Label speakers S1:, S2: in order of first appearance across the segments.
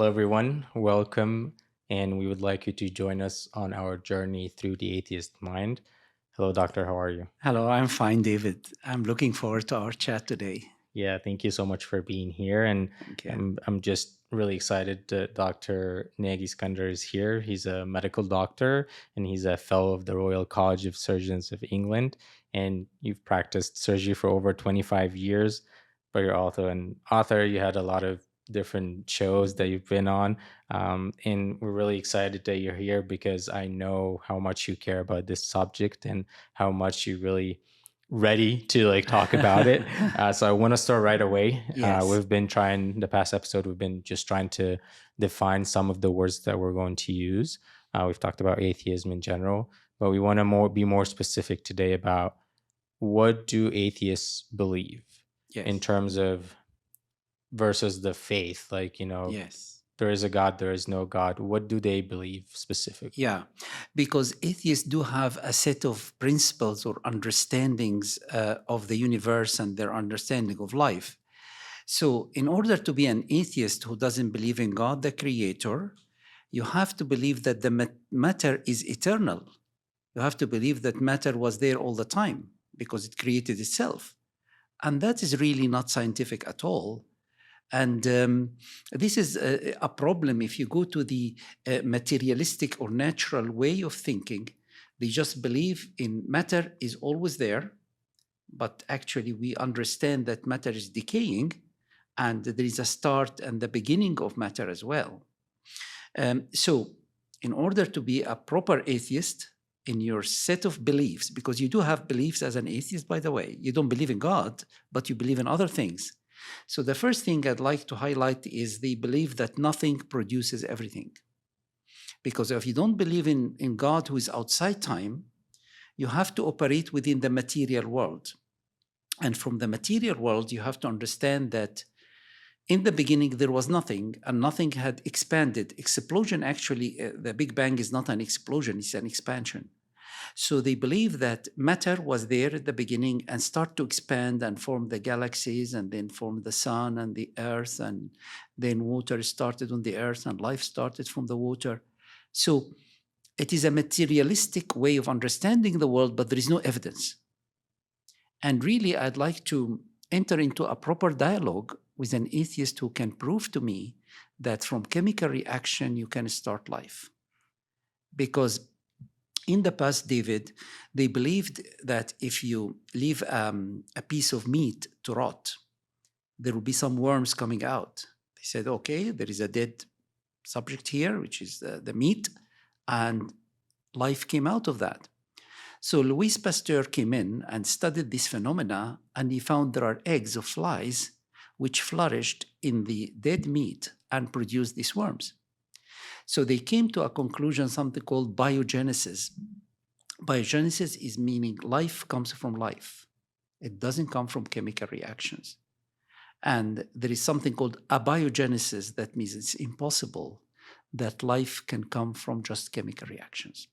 S1: Hello, everyone. Welcome. And we would like you to join us on our journey through the atheist mind. Hello, Doctor. How are you?
S2: Hello, I'm fine, David. I'm looking forward to our chat today.
S1: Yeah, thank you so much for being here. And
S2: Thank you.
S1: I'm just really excited that Dr. Nagy Iskander is here. He's a medical doctor and he's a fellow of the Royal College of Surgeons of England. And you've practiced surgery for over 25 years. But you're also an author. You had a lot of different shows that you've been on. And we're really excited that you're here because I know how much you care about this subject and how much you really ready to talk about it. So I want to start right away.
S2: Yes.
S1: We've been trying the past episode. We've been just trying to define some of the words that we're going to use. We've talked about atheism in general, but we want to be more specific today about what do atheists believe in terms of versus the faith.
S2: Yes.
S1: There is a God, there is no God. What do they believe specifically?
S2: Yeah, because atheists do have a set of principles or understandings of the universe and their understanding of life. So, in order to be an atheist who doesn't believe in God, the creator, you have to believe that the matter is eternal. You have to believe that matter was there all the time because it created itself. And that is really not scientific at all. And this is a problem if you go to the materialistic or natural way of thinking. They just believe in matter is always there, but actually we understand that matter is decaying and there is a start and the beginning of matter as well. So in order to be a proper atheist in your set of beliefs, because you do have beliefs as an atheist, by the way, you don't believe in God, but you believe in other things. So the first thing I'd like to highlight is the belief that nothing produces everything. Because if you don't believe in God who is outside time, you have to operate within the material world. And from the material world, you have to understand that in the beginning, there was nothing, and nothing had expanded. Explosion, actually, the Big Bang is not an explosion, it's an expansion. So they believe that matter was there at the beginning and start to expand and form the galaxies and then form the sun and the earth, and then water started on the earth and life started from the water. So it is a materialistic way of understanding the world, but there is no evidence. And really, I'd like to enter into a proper dialogue with an atheist who can prove to me that from chemical reaction you can start life. Because in the past, David, they believed that if you leave a piece of meat to rot, there will be some worms coming out. They said, okay, there is a dead subject here, which is the meat, and life came out of that. So Louis Pasteur came in and studied this phenomena, and he found there are eggs of flies which flourished in the dead meat and produced these worms. So they came to a conclusion, something called biogenesis. Biogenesis is meaning life comes from life. It doesn't come from chemical reactions. And there is something called abiogenesis, that means it's impossible that life can come from just chemical reactions.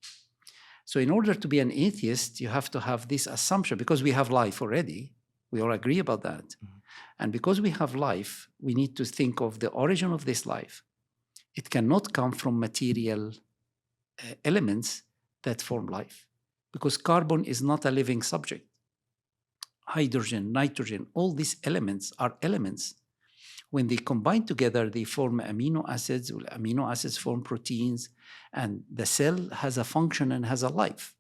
S2: So in order to be an atheist, you have to have this assumption, because we have life already. We all agree about that. Mm-hmm. And because we have life, we need to think of the origin of this life. It cannot come from material elements that form life, because carbon is not a living subject. Hydrogen, nitrogen, all these elements are elements. When they combine together, they form amino acids. Amino acids form proteins, and the cell has a function and has a life,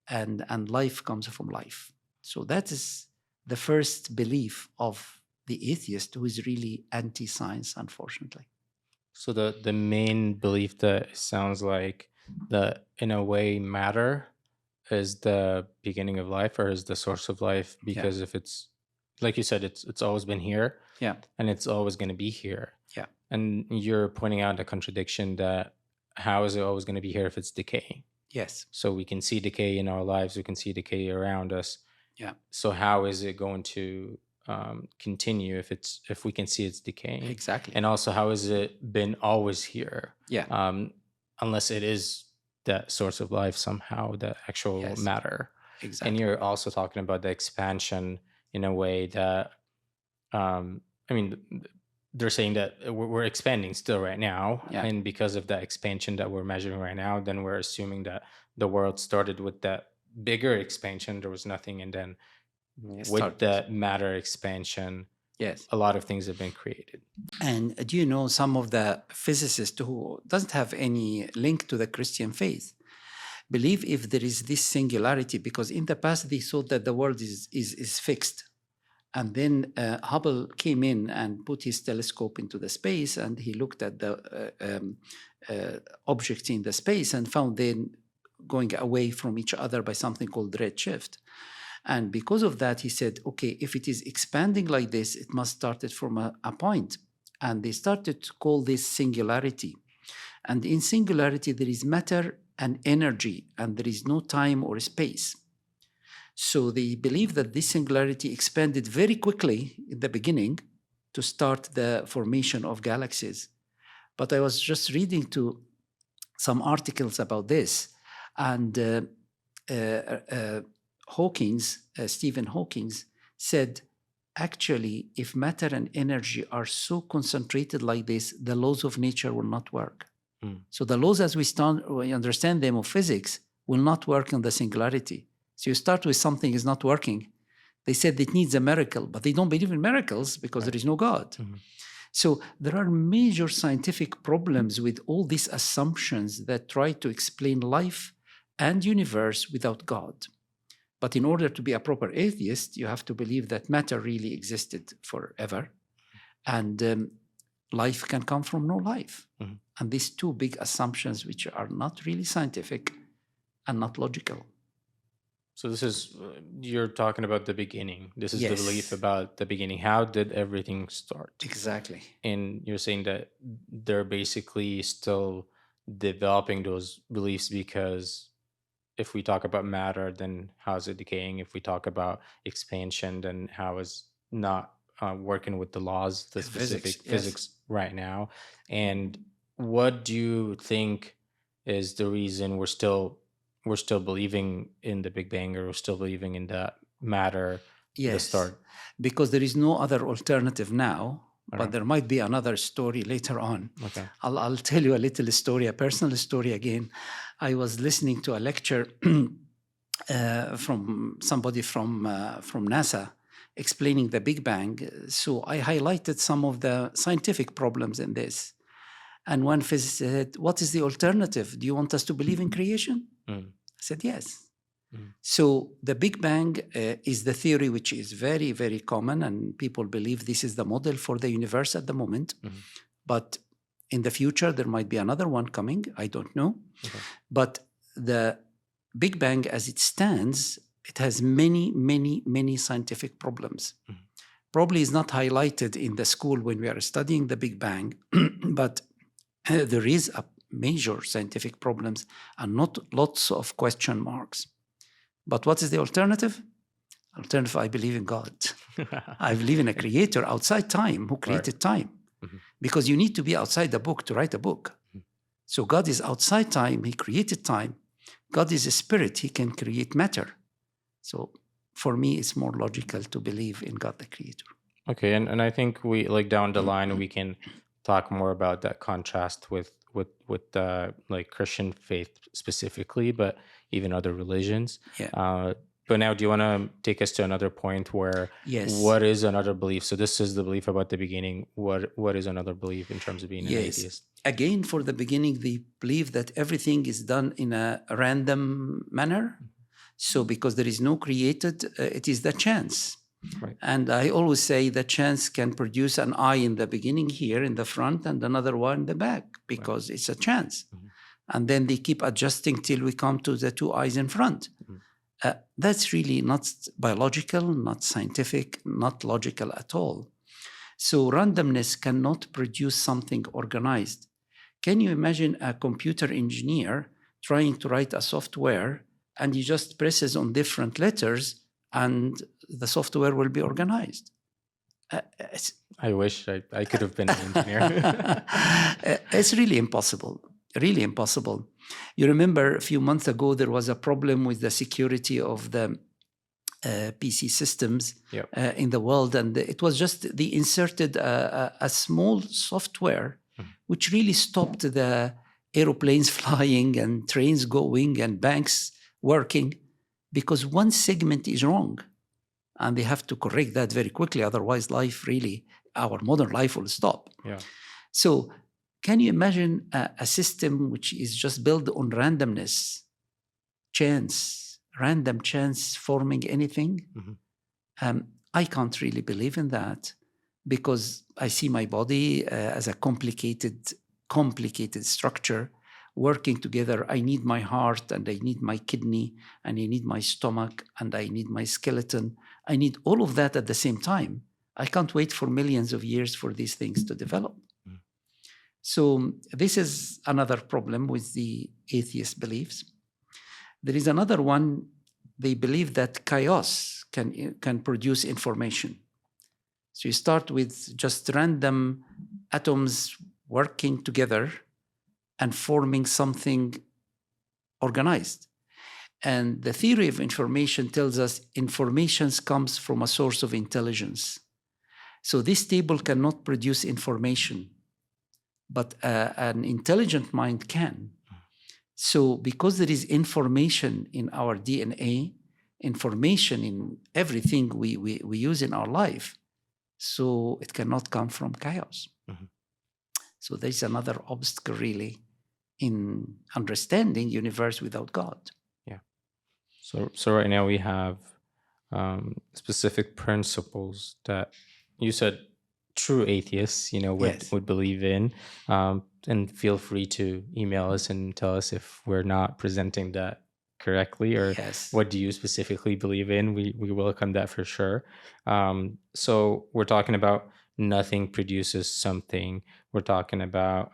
S2: and life comes from life. So that is the first belief of the atheist, who is really anti-science, unfortunately.
S1: So the main belief that sounds like that in a way matter is the beginning of life or is the source of life, because if it's like you said, it's always been here, and it's always going to be here. And you're pointing out a contradiction that how is it always going to be here if it's decaying?
S2: Yes.
S1: So we can see decay in our lives, we can see decay around us. So how is it going to continue if we can see it's decaying?
S2: Exactly.
S1: And also, how has it been always here? Unless it is that source of life somehow, the actual matter.
S2: Exactly.
S1: And you're also talking about the expansion in a way that, they're saying that we're expanding still right now.
S2: Yeah.
S1: And because of that expansion that we're measuring right now, then we're assuming that the world started with that bigger expansion. There was nothing. And then with the matter expansion,
S2: yes,
S1: a lot of things have been created.
S2: And do you know some of the physicists who doesn't have any link to the Christian faith believe if there is this singularity, because in the past they thought that the world is fixed. And then Hubble came in and put his telescope into the space, and he looked at the objects in the space and found them going away from each other by something called redshift. And because of that, he said, okay, if it is expanding like this, it must start it from a point. And they started to call this singularity. And in singularity, there is matter and energy, and there is no time or space. So they believe that this singularity expanded very quickly in the beginning to start the formation of galaxies. But I was just reading to some articles about this, and Stephen Hawking said, actually, if matter and energy are so concentrated like this, the laws of nature will not work. So the laws as we understand them of physics will not work in the singularity. So you start with something is not working. They said it needs a miracle, but they don't believe in miracles because there is no God. So there are major scientific problems with all these assumptions that try to explain life and universe without God. But in order to be a proper atheist, you have to believe that matter really existed forever, and life can come from no life. And these two big assumptions, which are not really scientific and not logical.
S1: So this is, you're talking about the beginning. This is the belief about the beginning. How did everything start?
S2: Exactly.
S1: And you're saying that they're basically still developing those beliefs, because if we talk about matter, then how is it decaying? If we talk about expansion, then how is not working with the laws, the specific physics right now? And what do you think is the reason we're still believing in the Big Bang, or we're still believing in that matter, the start?
S2: Because there is no other alternative now, but there might be another story later on.
S1: Okay.
S2: I'll tell you a little story, a personal story again. I was listening to a lecture from somebody from NASA explaining the Big Bang. So I highlighted some of the scientific problems in this. And one physicist said, what is the alternative? Do you want us to believe in creation? I said, yes. So the Big Bang is the theory which is very, very common, and people believe this is the model for the universe at the moment. But in the future, there might be another one coming. I don't know. But the Big Bang as it stands, it has many, many, many scientific problems. Probably is not highlighted in the school when we are studying the Big Bang, but there is a major scientific problems and not lots of question marks. But what is the alternative? Alternative, I believe in God. I believe in a creator outside time who created time. Because you need to be outside the book to write a book. So God is outside time. He created time. God is a spirit. He can create matter. So for me, it's more logical to believe in God the creator.
S1: Okay, and I think we, like, down the line, we can talk more about that contrast with like Christian faith specifically, but even other religions. But now, do you want to take us to another point where what is another belief? So this is the belief about the beginning. What is another belief in terms of being an atheist?
S2: Again, for the beginning, they believe that everything is done in a random manner. So because there is no created, it is the chance. And I always say that chance can produce an eye in the beginning here in the front and another one in the back, because it's a chance. And then they keep adjusting till we come to the two eyes in front. That's really not biological, not scientific, not logical at all. So randomness cannot produce something organized. Can you imagine a computer engineer trying to write a software and he just presses on different letters and the software will be organized?
S1: I wish I could have been an engineer.
S2: It's really impossible. Really impossible. You remember a few months ago, there was a problem with the security of the PC systems
S1: Yep.
S2: in the world, and it was just they inserted a small software which really stopped the aeroplanes flying and trains going and banks working, because one segment is wrong, and they have to correct that very quickly. Otherwise, life really, our modern life will stop.
S1: Yeah.
S2: So, can you imagine a system which is just built on randomness, chance, random chance forming anything? I can't really believe in that, because I see my body as a complicated structure working together. I need my heart, and I need my kidney, and I need my stomach, and I need my skeleton. I need all of that at the same time. I can't wait for millions of years for these things to develop. So this is another problem with the atheist beliefs. There is another one. They believe that chaos can produce information. So you start with just random atoms working together and forming something organized. And the theory of information tells us information comes from a source of intelligence. So this table cannot produce information, but an intelligent mind can. So because there is information in our DNA, information in everything we use in our life, so it cannot come from chaos. So there's another obstacle really in understanding universe without God.
S1: Yeah. So right now we have specific principles that you said true atheists, would believe in. And feel free to email us and tell us if we're not presenting that correctly, or what do you specifically believe in. We welcome that for sure. So we're talking about nothing produces something. We're talking about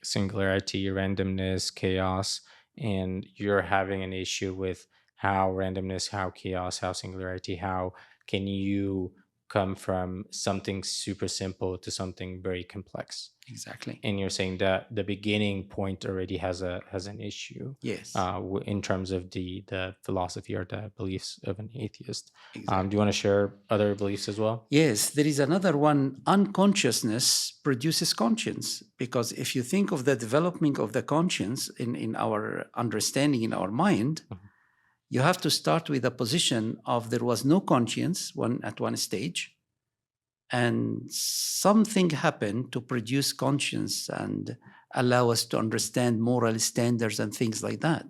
S1: singularity, randomness, chaos, and you're having an issue with how randomness, how chaos, how singularity, how can you come from something super simple to something very complex.
S2: Exactly.
S1: And you're saying that the beginning point already has an issue.
S2: Yes.
S1: In terms of the philosophy or the beliefs of an atheist.
S2: Exactly.
S1: Do you want to share other beliefs as well?
S2: Yes, there is another one. Unconsciousness produces conscience, because if you think of the development of the conscience in our understanding, in our mind, you have to start with a position of there was no conscience at one stage, and something happened to produce conscience and allow us to understand moral standards and things like that.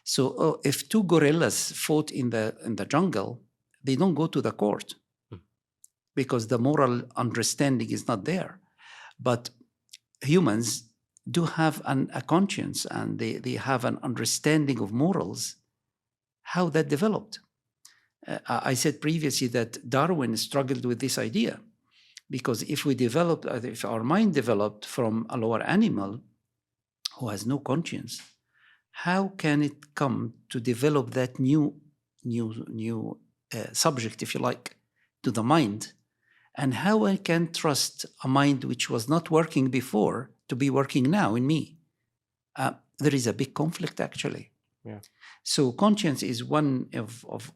S2: So if two gorillas fought in the jungle, they don't go to the court because the moral understanding is not there. But humans do have a conscience, and they have an understanding of morals. How that developed. I said previously that Darwin struggled with this idea, because if our mind developed from a lower animal who has no conscience, how can it come to develop that new subject, if you like, to the mind? And how I can trust a mind which was not working before to be working now in me? There is a big conflict, actually.
S1: Yeah.
S2: So conscience is one of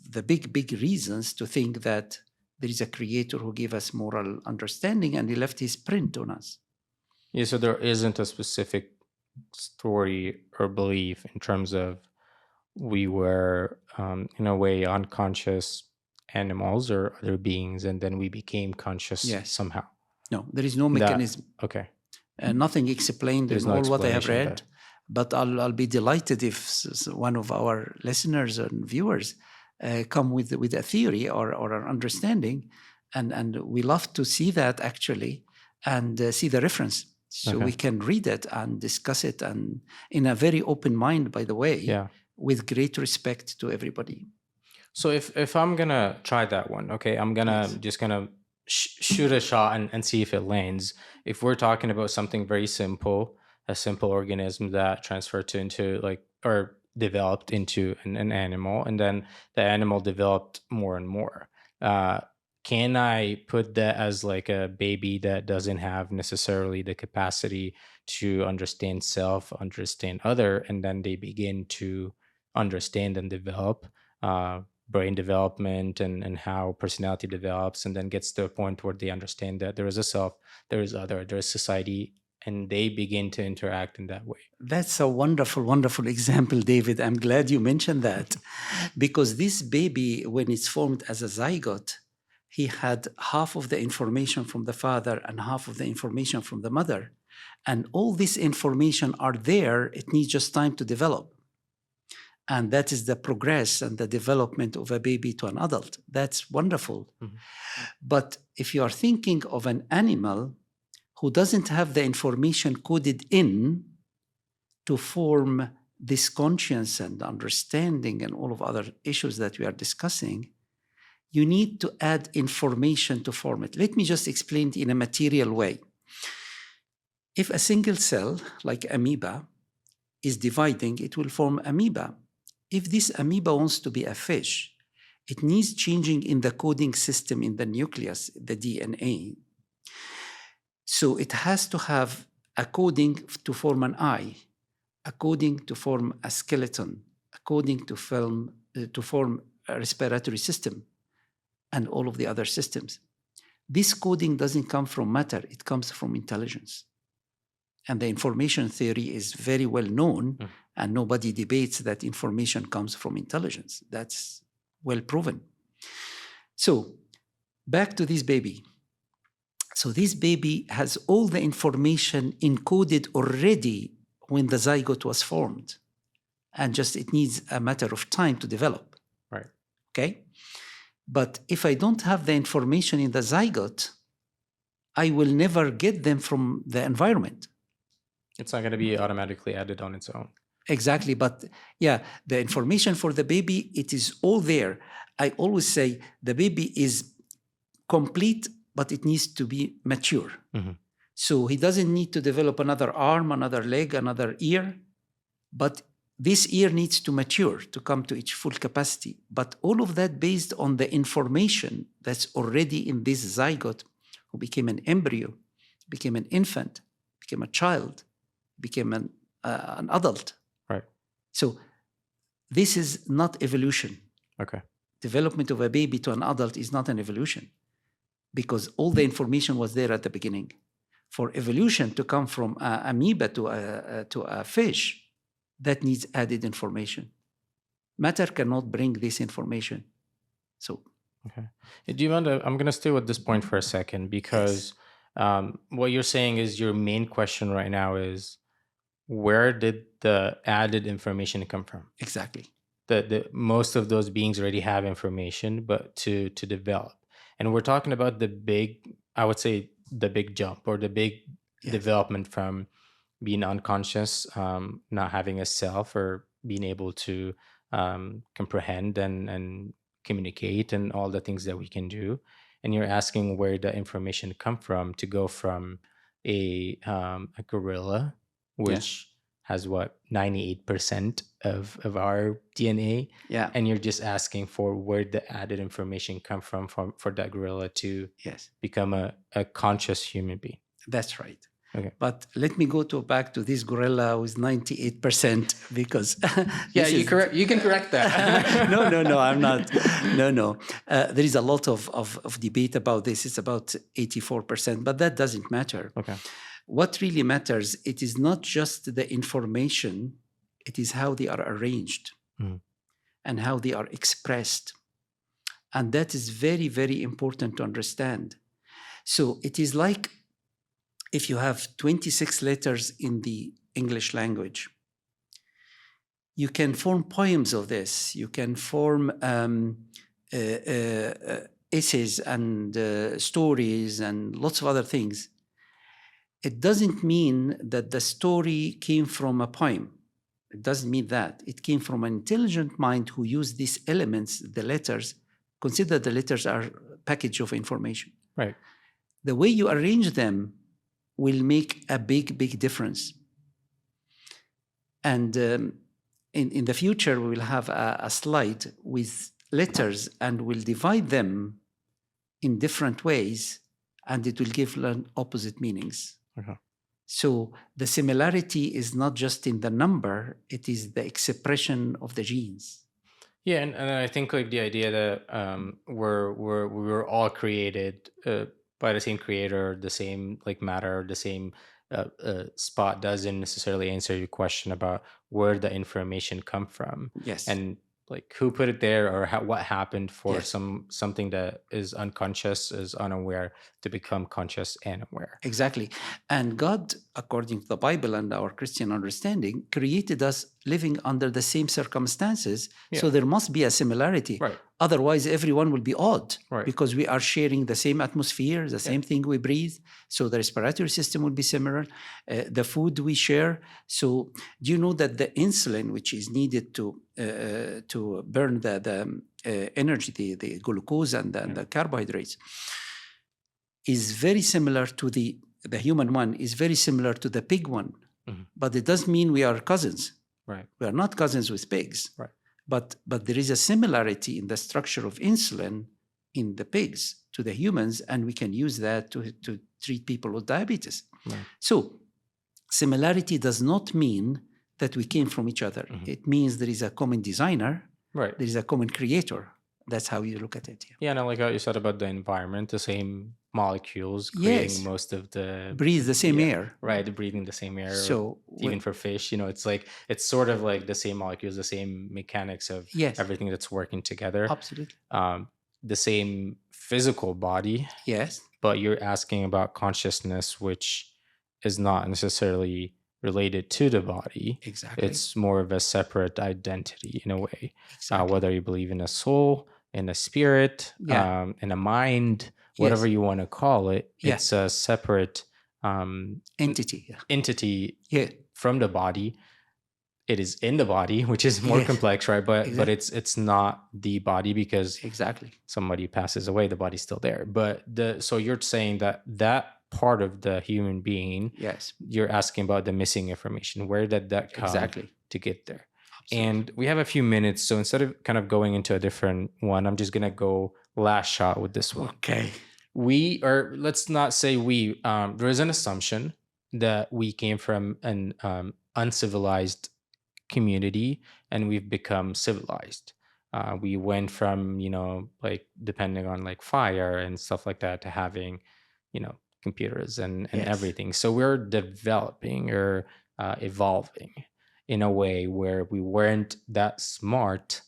S2: the big reasons to think that there is a creator who gave us moral understanding, and he left his print on us.
S1: Yeah, so there isn't a specific story or belief in terms of we were, in a way, unconscious animals or other beings, and then we became conscious somehow.
S2: No, there is no mechanism.
S1: Okay.
S2: Nothing explained in all what I have read. But I'll be delighted if one of our listeners and viewers come with a theory or an understanding, and we love to see that actually, and see the reference, so we can read it and discuss it, and in a very open mind, by the way, with great respect to everybody.
S1: So if I'm gonna try that one, okay, I'm gonna just gonna shoot a shot and see if it lands. If we're talking about something very simple, a simple organism that transferred into or developed into an animal, and then the animal developed more and more. Can I put that as like a baby that doesn't have necessarily the capacity to understand self, understand other, and then they begin to understand and develop? brain development and how personality develops, and then gets to a point where they understand that there is a self, there is other, there is society, and they begin to interact in that way.
S2: That's a wonderful, wonderful example, David. I'm glad you mentioned that. Because this baby, when it's formed as a zygote, he had half of the information from the father and half of the information from the mother. And all this information are there. It needs just time to develop. And that is the progress and the development of a baby to an adult. That's wonderful. Mm-hmm. But if you are thinking of an animal who doesn't have the information coded in to form this conscience and understanding and all of other issues that we are discussing, you need to add information to form it. Let me just explain it in a material way. If a single cell, like amoeba, is dividing, it will form amoeba. If this amoeba wants to be a fish, it needs changing in the coding system in the nucleus, the DNA. So it has to have a coding to form an eye, a coding to form a skeleton, a coding to form a respiratory system, and all of the other systems. This coding doesn't come from matter, it comes from intelligence. And the information theory is very well known, and nobody debates that information comes from intelligence. That's well proven. So back to this baby. So this baby has all the information encoded already when the zygote was formed, and just it needs a matter of time to develop.
S1: Right.
S2: Okay? But if I don't have the information in the zygote, I will never get them from the environment.
S1: It's not going to be automatically added on its own.
S2: Exactly. But yeah, the information for the baby, it is all there. I always say the baby is complete, but it needs to be mature. Mm-hmm. So he doesn't need to develop another arm, another leg, another ear, but this ear needs to mature to come to its full capacity. But all of that based on the information that's already in this zygote, who became an embryo, became an infant, became a child, became an adult.
S1: Right.
S2: So this is not evolution.
S1: Okay.
S2: Development of a baby to an adult is not an evolution, because all the information was there at the beginning. For evolution to come from an amoeba to a fish, that needs added information. Matter cannot bring this information. So,
S1: okay. Do you mind? I'm going to stay with this point for a second, because what you're saying is your main question right now is, where did the added information come from?
S2: Exactly.
S1: The most of those beings already have information, but to develop. And we're talking about the big, I would say, the big jump or the big development from being unconscious, not having a self, or being able to comprehend and communicate and all the things that we can do. And you're asking where the information come from to go from a gorilla, which has 98% of our DNA.
S2: Yeah.
S1: And you're just asking for where the added information come from for that gorilla to become a conscious human being.
S2: That's right.
S1: Okay.
S2: But let me go back to this gorilla with 98%, because
S1: you can correct that.
S2: No, I'm not. No. There is a lot of debate about this. It's about 84%, but that doesn't matter.
S1: Okay.
S2: What really matters, it is not just the information, it is how they are arranged and how they are expressed. And that is very, very important to understand. So it is like if you have 26 letters in the English language, you can form poems of this. You can form essays and stories and lots of other things. It doesn't mean that the story came from a poem. It doesn't mean that. It came from an intelligent mind who used these elements, the letters. Consider the letters are a package of information.
S1: Right.
S2: The way you arrange them will make a big, big difference. And in the future, we will have a slide with letters, and we'll divide them in different ways, and it will give opposite meanings.
S1: Okay.
S2: So the similarity is not just in the number, it is the expression of the genes.
S1: Yeah, and I think like the idea that we were all created by the same creator, the same like matter, the same spot doesn't necessarily answer your question about where the information come from,
S2: Yes.
S1: and like who put it there, or what happened for
S2: Yes.
S1: something that is unconscious, is unaware, to become conscious and aware.
S2: Exactly. And God, according to the Bible and our Christian understanding, created us living under the same circumstances. So
S1: Yeah.
S2: there must be a similarity.
S1: Right.
S2: Otherwise, everyone will be odd,
S1: Right.
S2: because we are sharing the same atmosphere, the same thing we breathe. So the respiratory system will be similar, the food we share. So do you know that the insulin, which is needed to burn the energy, the glucose and the carbohydrates, is very similar to the human one, is very similar to the pig one.
S1: Mhm.
S2: But it doesn't mean we are cousins.
S1: Right.
S2: We are not cousins with pigs.
S1: Right.
S2: But there is a similarity in the structure of insulin in the pigs to the humans, and we can use that to treat people with diabetes.
S1: Right.
S2: So similarity does not mean that we came from each other.
S1: Mhm.
S2: It means there is a common designer,
S1: Right.
S2: there is a common creator. That's how you look at it.
S1: Yeah, and I like how you said about the environment, the same molecules creating
S2: Yes.
S1: most of the
S2: Breathe the same air.
S1: Right, breathing the same air.
S2: So
S1: even for fish, it's like it's sort of like the same molecules, the same mechanics of
S2: Yes.
S1: everything that's working together.
S2: Absolutely.
S1: The same physical body.
S2: Yes.
S1: But you're asking about consciousness, which is not necessarily related to the body.
S2: Exactly.
S1: It's more of a separate identity in a way.
S2: Exactly.
S1: Whether you believe in a soul, in a spirit, in a mind, whatever you want to call it, it's a separate entity from the body. It is in the body, which is more complex, right? But it's not the body, because somebody passes away, the body's still there. But so you're saying that part of the human being, you're asking about the missing information. Where did that come to get there? Absolutely. And we have a few minutes, so instead of kind of going into a different one, I'm just gonna go last shot with this one.
S2: Okay.
S1: Let's not say there is an assumption that we came from an uncivilized community and we've become civilized. We went from, like depending on like fire and stuff like that, to having, computers and everything. So we're developing or evolving in a way where we weren't that smart,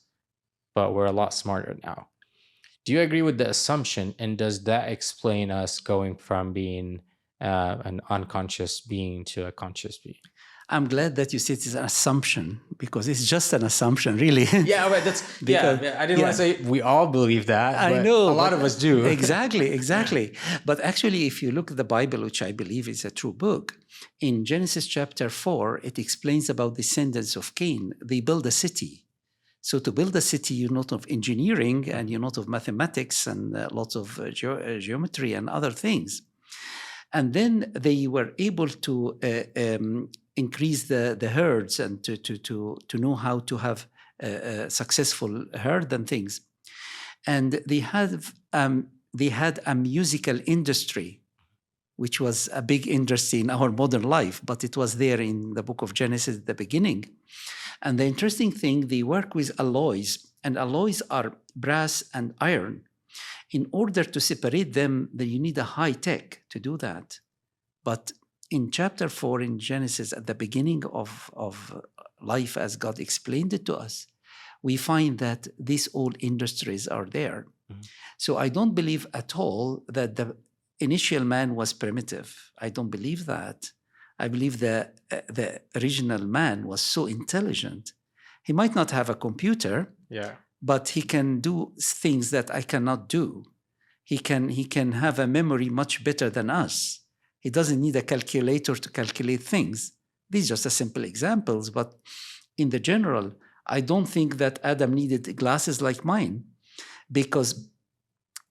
S1: but we're a lot smarter now. Do you agree with the assumption? And does that explain us going from being an unconscious being to a conscious being?
S2: I'm glad that you said it's an assumption, because it's just an assumption, really.
S1: Yeah, but I didn't want to say we all believe that.
S2: I know.
S1: A lot of us do.
S2: Exactly. But actually, if you look at the Bible, which I believe is a true book, in Genesis chapter 4, it explains about descendants of Cain. They build a city. So to build a city, you note of engineering and you note of mathematics and lots of geometry and other things. And then they were able to increase the herds and to know how to have a successful herd and things. And they had a musical industry, which was a big industry in our modern life, but it was there in the book of Genesis at the beginning. And the interesting thing, they work with alloys, and alloys are brass and iron. In order to separate them, then you need a high tech to do that. But in chapter 4 in Genesis, at the beginning of life as God explained it to us, we find that these old industries are there. Mm-hmm. So I don't believe at all that the initial man was primitive. I don't believe that. I believe that the original man was so intelligent. He might not have a computer, but he can do things that I cannot do. He can have a memory much better than us. He doesn't need a calculator to calculate things. These are just simple examples, but in the general, I don't think that Adam needed glasses like mine, because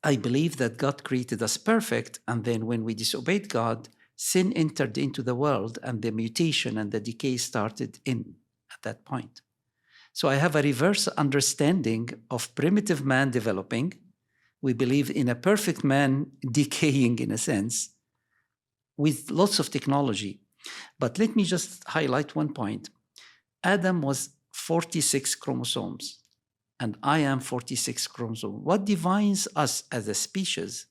S2: I believe that God created us perfect, and then when we disobeyed God, sin entered into the world, and the mutation and the decay started at that point. So I have a reverse understanding of primitive man developing. We believe in a perfect man decaying in a sense, with lots of technology. But let me just highlight one point. Adam was 46 chromosomes. and I am 46 chromosomes. What defines us as a species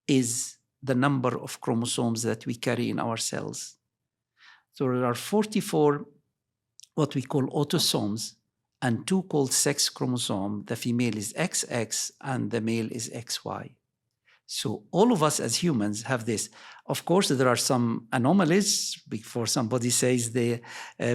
S2: is the number of chromosomes that we carry in our cells. So there are 44 what we call autosomes and 2 called sex chromosomes. The female is XX and the male is XY. So all of us as humans have this. Of course, there are some anomalies. Before somebody says the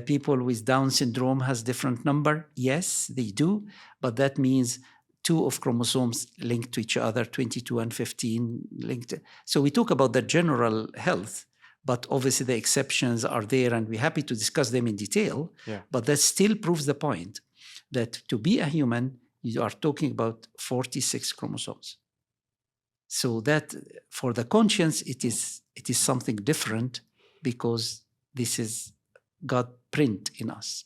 S2: people with Down syndrome has different number. Yes, they do, but that means 2 of chromosomes linked to each other, 22 and 15 linked. So we talk about the general health, but obviously the exceptions are there, and we're happy to discuss them in detail.
S1: Yeah.
S2: But that still proves the point that to be a human, you are talking about 46 chromosomes. So that for the conscience, it is something different, because this is God print in us.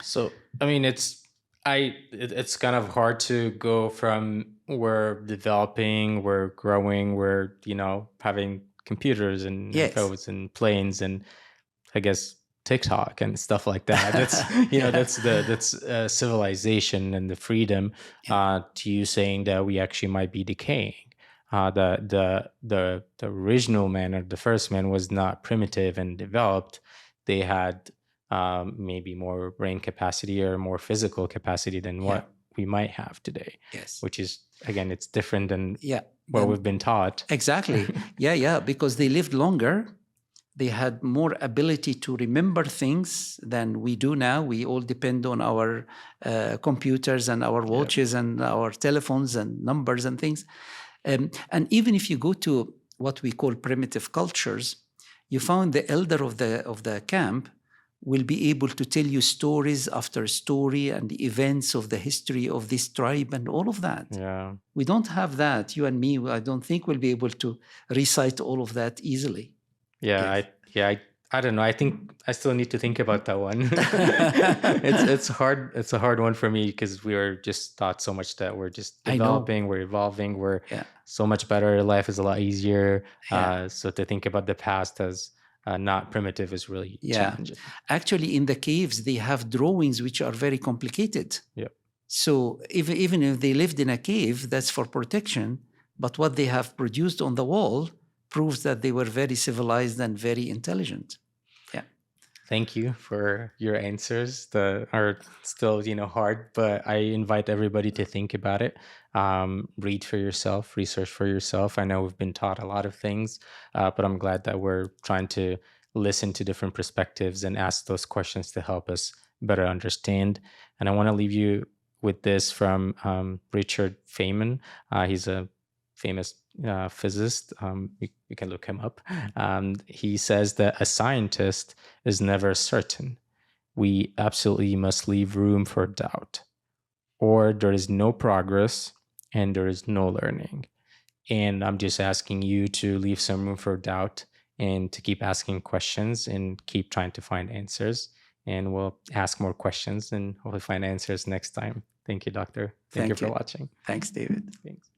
S1: So, I mean, it's kind of hard to go from we're developing, we're growing, we're, having computers and
S2: Yes.
S1: codes and planes and I guess TikTok and stuff like that. That's, that's civilization and the freedom, to you saying that we actually might be decaying. The original man, or the first man, was not primitive and developed. They had maybe more brain capacity or more physical capacity than what we might have today.
S2: Yes.
S1: Which is, again, it's different than what we've been taught.
S2: Exactly. Because they lived longer. They had more ability to remember things than we do now. We all depend on our computers and our watches and our telephones and numbers and things. And even if you go to what we call primitive cultures, you found the elder of the camp will be able to tell you stories after story and the events of the history of this tribe and all of that.
S1: Yeah.
S2: We don't have that. You and me, I don't think we'll be able to recite all of that easily.
S1: Yeah, yes. I don't know. I think I still need to think about that one. It's hard. It's a hard one for me, because we were just taught so much that we're just developing, we're evolving, we're so much better. Life is a lot easier. So to think about the past as not primitive is really challenging.
S2: Actually, in the caves, they have drawings which are very complicated.
S1: Yeah. So
S2: even if they lived in a cave, that's for protection. But what they have produced on the wall proves that they were very civilized and very intelligent. Yeah.
S1: Thank you for your answers that are still, hard, but I invite everybody to think about it. Read for yourself, research for yourself. I know we've been taught a lot of things, but I'm glad that we're trying to listen to different perspectives and ask those questions to help us better understand. And I want to leave you with this from Richard Feynman. He's a famous physicist. You can look him up. He says that a scientist is never certain. We absolutely must leave room for doubt, or there is no progress and there is no learning. And I'm just asking you to leave some room for doubt and to keep asking questions and keep trying to find answers. And we'll ask more questions and hopefully find answers next time. Thank you, Doctor. Thank you for watching.
S2: Thanks, David.
S1: Thanks.